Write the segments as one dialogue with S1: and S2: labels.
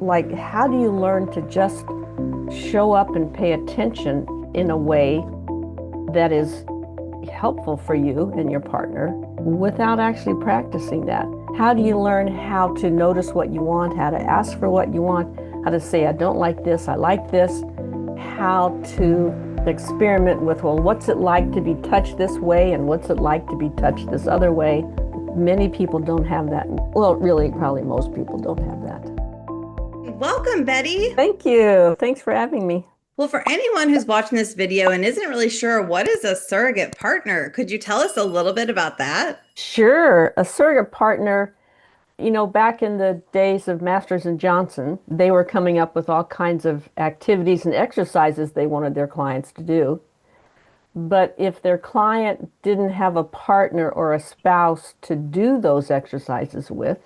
S1: like, how do you learn to just show up and pay attention in a way that is helpful for you and your partner without actually practicing that? How do you learn how to notice what you want, how to ask for what you want, how to say, I don't like this, I like this, how to experiment with, well, what's it like to be touched this way and what's it like to be touched this other way? Many people don't have that. Well, really, probably most people don't have that.
S2: Welcome, Betty.
S1: Thank you. Thanks for having me.
S2: Well, for anyone who's watching this video and isn't really sure what is a surrogate partner, could you tell us a little bit about that?
S1: Sure, a surrogate partner, back in the days of Masters and Johnson, they were coming up with all kinds of activities and exercises they wanted their clients to do. But if their client didn't have a partner or a spouse to do those exercises with,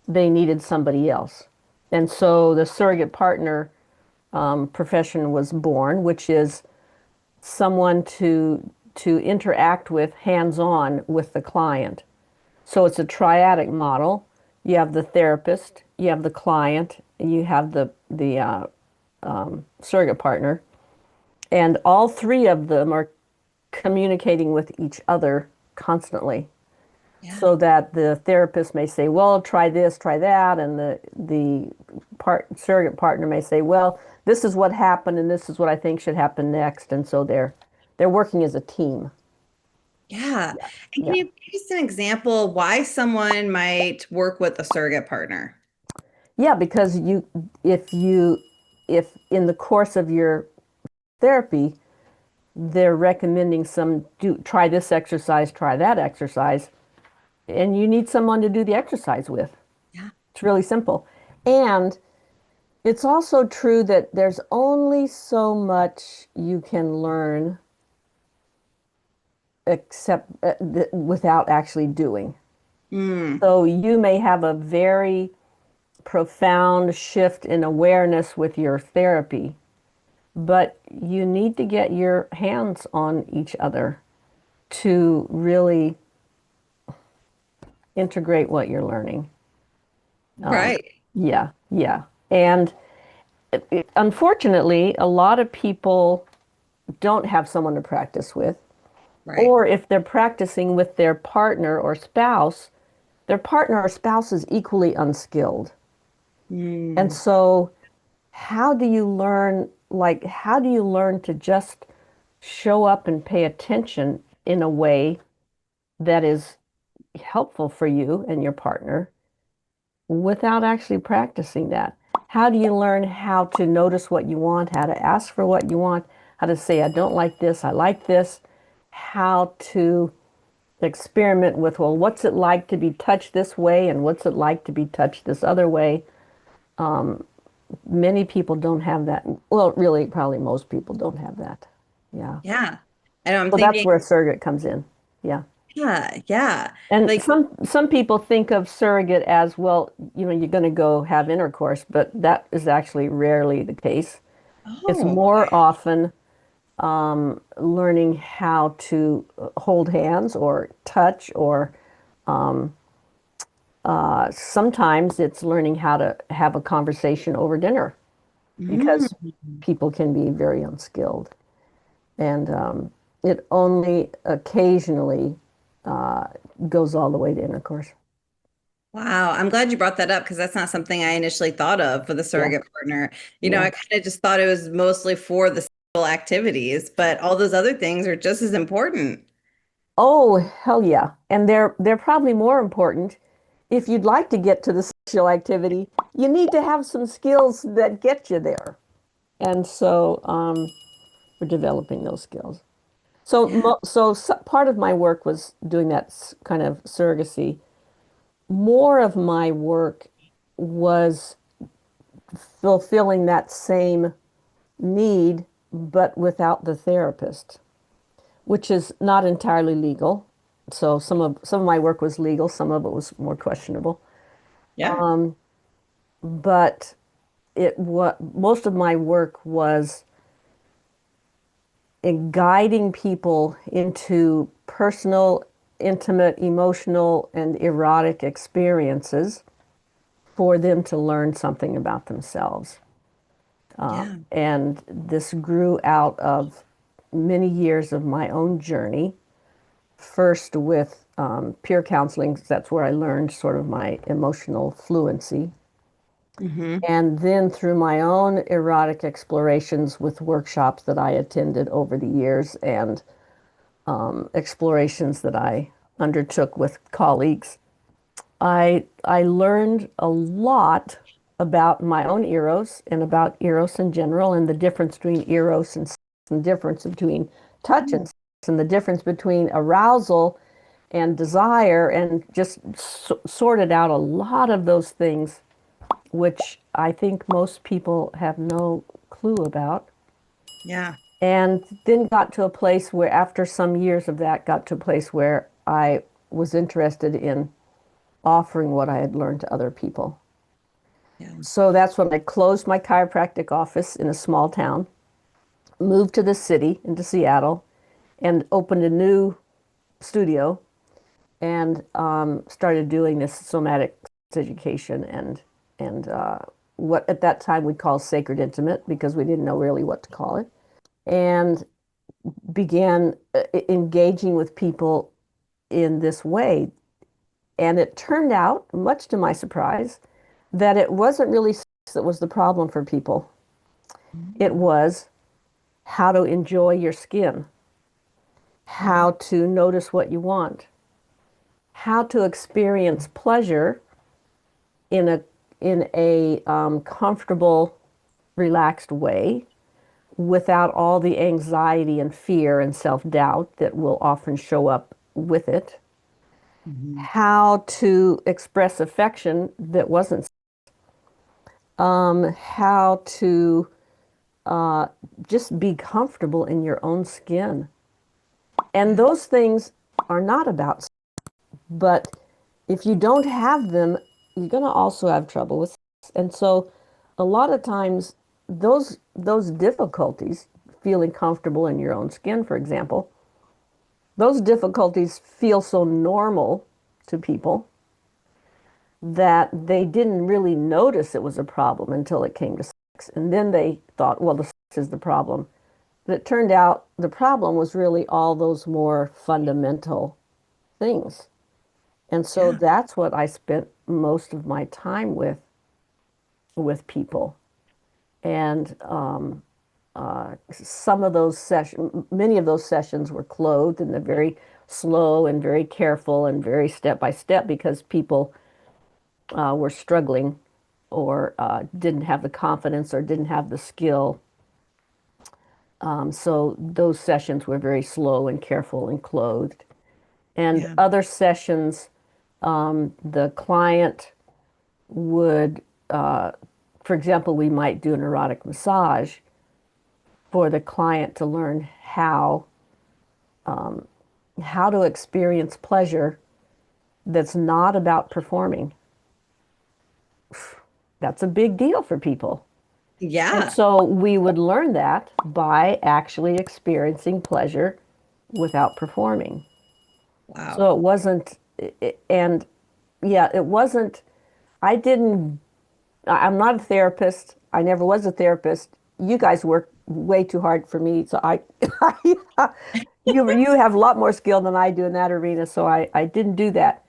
S1: they needed somebody else. And so the surrogate partner profession was born, which is someone to interact with hands-on with the client. So it's a triadic model. You have the therapist, you have the client, and you have the surrogate partner, and all three of them are communicating with each other constantly.
S2: Yeah.
S1: So that the therapist may say, "Well, try this, try that," and the surrogate partner may say, "Well, this is what happened, and this is what I think should happen next." And so they're working as a team.
S2: Yeah.
S1: Yeah,
S2: And can
S1: yeah,
S2: you give us an example why someone might work with a surrogate partner?
S1: yeah. Because if you, if in the course of your therapy, they're recommending try this exercise, try that exercise, and you need someone to do the exercise with.
S2: Yeah.
S1: It's really simple. And it's also true that there's only so much you can learn except without actually doing.
S2: Mm,
S1: So you may have a very profound shift in awareness with your therapy, but you need to get your hands on each other to really integrate what you're learning. Um,
S2: right.
S1: yeah, yeah. And unfortunately, a lot of people don't have someone to practice with.
S2: Right.
S1: Or if they're practicing with their partner or spouse, their partner or spouse is equally unskilled. And
S2: Mm,
S1: so, how do you learn to just show up and pay attention in a way that is helpful for you and your partner without actually practicing that? How do you learn how to notice what you want, how to ask for what you want, how to say, I don't like this, I like this, how to experiment with, well, what's it like to be touched this way and what's it like to be touched this other way? Many people don't have that. Well, really, probably most people don't have that. Yeah.
S2: yeah. I know I'm
S1: So that's
S2: thinking,
S1: where a surrogate comes in. Yeah.
S2: yeah, yeah.
S1: And
S2: Like,
S1: some people think of surrogate as, well, you're going to go have intercourse, but that is actually rarely the case. It's
S2: oh,
S1: more often learning how to hold hands or touch, or sometimes it's learning how to have a conversation over dinner because
S2: mm.
S1: people can be very unskilled. And it only occasionally uh, goes all the way to intercourse.
S2: Wow, I'm glad you brought that up because that's not something I initially thought of for the
S1: Yeah,
S2: surrogate partner.
S1: yeah.
S2: I kind of just thought it was mostly for the sexual activities, but all those other things are just as important.
S1: Oh, hell yeah. And they're probably more important. If you'd like to get to the sexual activity, you need to have some skills that get you there. And so we're developing those skills. So,
S2: Yeah.
S1: part of my work was doing that kind of surrogacy. More of my work was fulfilling that same need, but without the therapist, which is not entirely legal. So some of my work was legal, some of it was more questionable.
S2: Yeah.
S1: But it what most of my work was in guiding people into personal, intimate, emotional, and erotic experiences for them to learn something about themselves.
S2: Yeah.
S1: And this grew out of many years of my own journey, first with peer counseling, 'cause that's where I learned sort of my emotional fluency.
S2: Hmm.
S1: And then through my own erotic explorations with workshops that I attended over the years and explorations that I undertook with colleagues, I learned a lot about my own eros and about eros in general and the difference between eros and sex, and the difference between touch and sex, and the difference between arousal and desire, and just sorted out a lot of those things which I think most people have no clue about.
S2: Yeah.
S1: And then got to a place where, after some years of that, got to a place where I was interested in offering what I had learned to other people.
S2: Yeah.
S1: So that's when I closed my chiropractic office in a small town, moved to the city, into Seattle, and opened a new studio and started doing this somatic education and what at that time we'd call sacred intimate because we didn't know really what to call it, and began engaging with people in this way. And it turned out, much to my surprise, that it wasn't really sex that was the problem for people. It
S2: Mm.
S1: was how to enjoy your skin,
S2: Yeah.
S1: how to notice what you want, how to experience pleasure in a comfortable, relaxed way without all the anxiety and fear and self-doubt that will often show up with it.
S2: Hmm.
S1: How to express affection that wasn't, how to uh, just be comfortable in your own skin. And
S2: Yeah.
S1: those things are not about, but if you don't have them, you're going to also have trouble with sex. And so a lot of times those difficulties, feeling comfortable in your own skin, for example, those difficulties feel so normal to people that they didn't really notice it was a problem until it came to sex. And then they thought, well, the sex is the problem. But it turned out the problem was really all those more fundamental things. And so
S2: Yeah.
S1: that's what I spent most of my time with people. And some of those sessions, many of those sessions were clothed in a very slow and very careful and very step by step because people were struggling or didn't have the confidence or didn't have the skill. So those sessions were very slow and careful and clothed. And
S2: Yeah.
S1: other sessions, the client would, for example, we might do an erotic massage for the client to learn how to experience pleasure that's not about performing. That's a big deal for people. And
S2: Yeah.
S1: so we would learn that by actually experiencing pleasure without performing.
S2: Wow.
S1: So it wasn't, and yeah, it wasn't, I didn't, I'm not a therapist. I never was a therapist. You guys work way too hard for me. So you have a lot more skill than I do in that arena. So I didn't do that.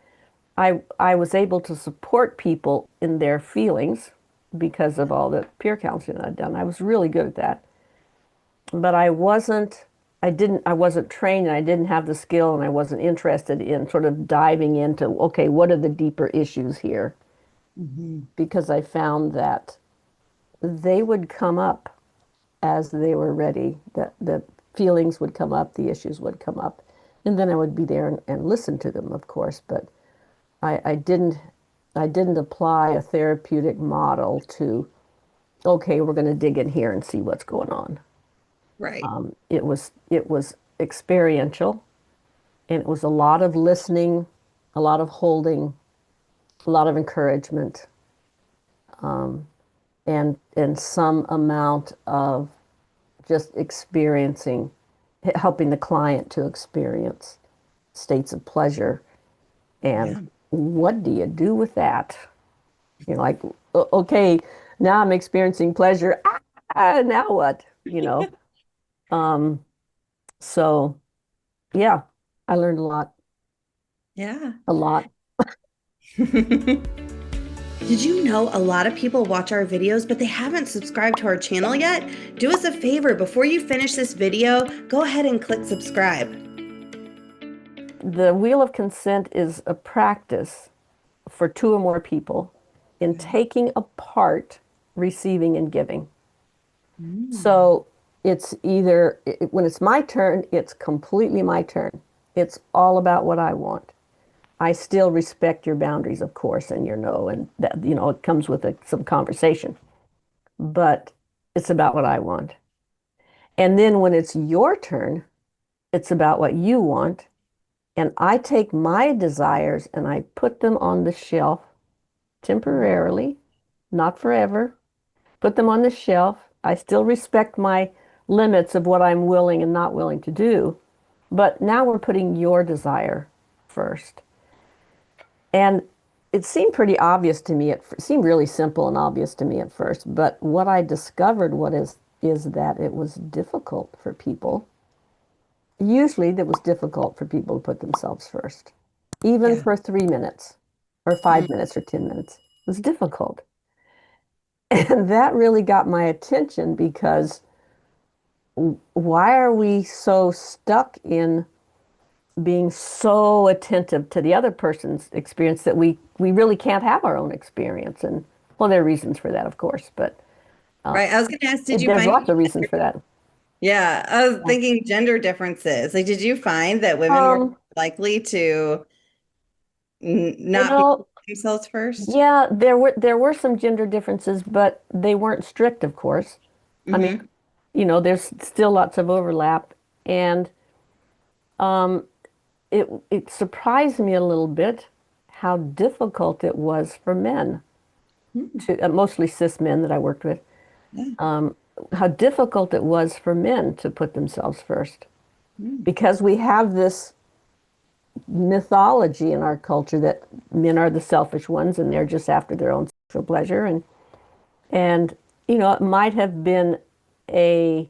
S1: I was able to support people in their feelings because of all the peer counseling I'd done. I was really good at that. But I wasn't trained and I didn't have the skill and I wasn't interested in sort of diving into, okay, what are the deeper issues here?
S2: Hmm.
S1: Because I found that they would come up as they were ready. The feelings would come up, the issues would come up. And then I would be there and listen to them, of course, but I didn't apply a therapeutic model to, okay, we're going to dig in here and see what's going on.
S2: Right.
S1: It was experiential, and it was a lot of listening, a lot of holding, a lot of encouragement, and some amount of just experiencing, helping the client to experience states of pleasure. And
S2: Yeah.
S1: what do you do with that? Like, okay, now I'm experiencing pleasure. Now what? Um, so yeah, I learned a lot,
S2: Yeah.
S1: a lot.
S2: Did you know a lot of people watch our videos, but they haven't subscribed to our channel yet? Do us a favor, before you finish this video, go ahead and click subscribe.
S1: The wheel of consent is a practice for two or more people in taking apart receiving and giving.
S2: Mm.
S1: So it's either, when it's my turn, it's completely my turn. It's all about what I want. I still respect your boundaries, of course, and your no, and that, it comes with some conversation, but it's about what I want. And then when it's your turn, it's about what you want. And I take my desires and I put them on the shelf temporarily, not forever. Put them on the shelf. I still respect my limits of what I'm willing and not willing to do. But now we're putting your desire first. And it seemed pretty obvious to me. It seemed really simple and obvious to me at first. But what I discovered is that it was difficult for people. Usually, it was difficult for people to put themselves first, even
S2: Yeah.
S1: for 3 minutes or
S2: Mm.
S1: 5 minutes or 10 minutes. It was difficult. And that really got my attention because why are we so stuck in being so attentive to the other person's experience that we really can't have our own experience? And well, there are reasons for that, of course, but
S2: Right. I was going to ask, did you
S1: there's
S2: find
S1: lots of reasons for that.
S2: Yeah, I was thinking gender differences. Like, did you find that women were
S1: Um,
S2: likely to
S1: you
S2: not be
S1: know,
S2: themselves first?
S1: yeah, there were some gender differences, but they weren't strict, of course. I mean,
S2: Hmm.
S1: there's still lots of overlap, and um, it surprised me a little bit how difficult it was for men to mostly cis men that I worked with,
S2: Yeah.
S1: how difficult it was for men to put themselves first
S2: Mm.
S1: because we have this mythology in our culture that men are the selfish ones and they're just after their own sexual pleasure and it might have been a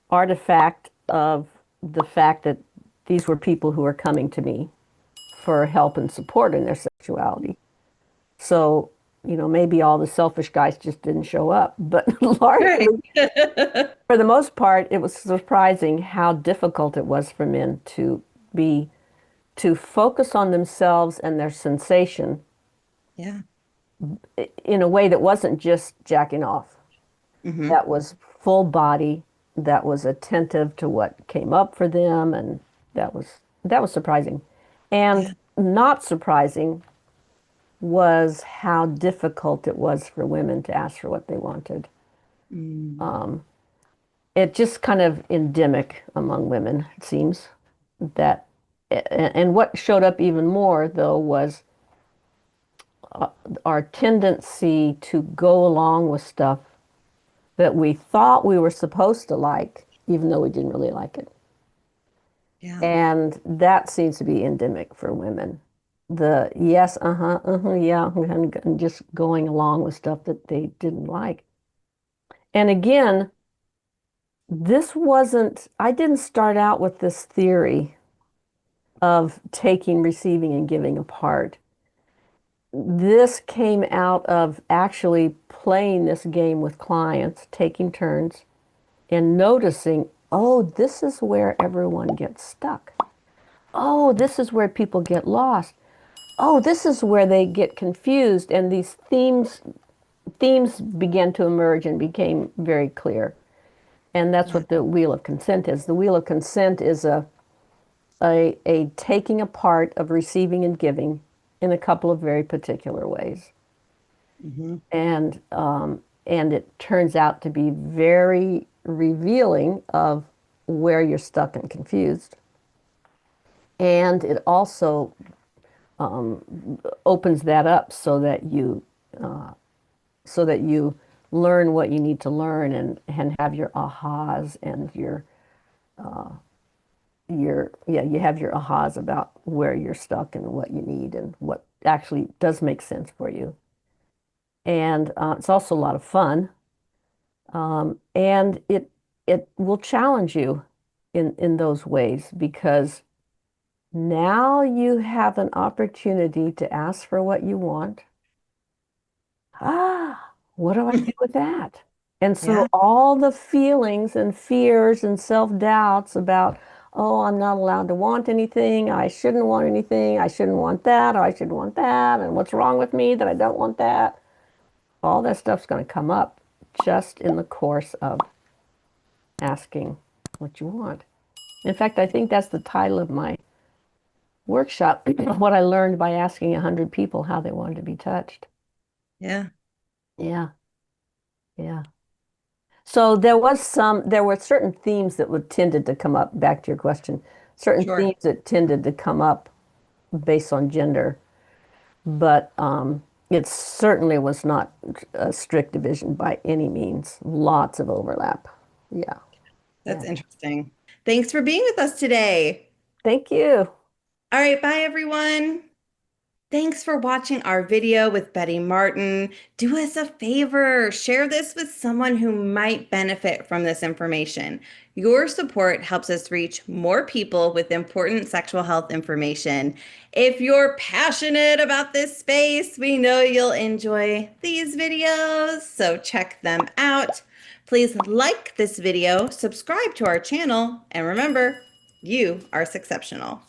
S1: artifact of the fact that these were people who were coming to me for help and support in their sexuality. So, maybe all the selfish guys just didn't show up. But
S2: Right.
S1: largely, for the most part, it was surprising how difficult it was for men be, to focus on themselves and their sensation
S2: Yeah.
S1: in a way that wasn't just jacking off.
S2: Hmm.
S1: That was full body, that was attentive to what came up for them, and that was surprising. And
S2: Yeah.
S1: not surprising was how difficult it was for women to ask for what they wanted.
S2: Mm.
S1: It just kind of endemic among women, it seems, that, and what showed up even more, though, was our tendency to go along with stuff that we thought we were supposed to like, even though we didn't really like it.
S2: Yeah.
S1: And that seems to be endemic for women. The yes, yeah, and just going along with stuff that they didn't like. And again, I didn't start out with this theory of taking, receiving, and giving apart. This came out of actually playing this game with clients, taking turns, and noticing, oh, this is where everyone gets stuck. Oh, this is where people get lost. Oh, this is where they get confused. And these themes began to emerge and became very clear. And that's
S2: Yeah.
S1: what the wheel of consent is. The wheel of consent is a taking apart of receiving and giving in a couple of very particular ways.
S2: Hmm.
S1: And it turns out to be very revealing of where you're stuck and confused. And it also opens that up so that you learn what you need to learn and have your ahas and you have your ahas about where you're stuck and what you need and what actually does make sense for you. And it's also a lot of fun. And it will challenge you in those ways because now you have an opportunity to ask for what you want. What do I do with that? And
S2: Yeah.
S1: so all the feelings and fears and self-doubts about, oh, I'm not allowed to want anything, I shouldn't want anything, I shouldn't want that, or I should want that, and what's wrong with me that I don't want that? All that stuff's going to come up just in the course of asking what you want. In fact, I think that's the title of my workshop, what I learned by asking 100 people how they wanted to be touched.
S2: Yeah.
S1: Yeah, yeah. So there were certain themes that would tended to come up, back to your question, certain
S2: Sure.
S1: themes that tended to come up based on gender, but it certainly was not a strict division by any means. Lots of overlap. Yeah,
S2: That's
S1: yeah.
S2: interesting. Thanks for being with us today.
S1: Thank you.
S2: All right, bye everyone. Thanks for watching our video with Betty Martin. Do us a favor, share this with someone who might benefit from this information. Your support helps us reach more people with important sexual health information. If you're passionate about this space, we know you'll enjoy these videos, so check them out. Please like this video, subscribe to our channel, and remember, you are exceptional.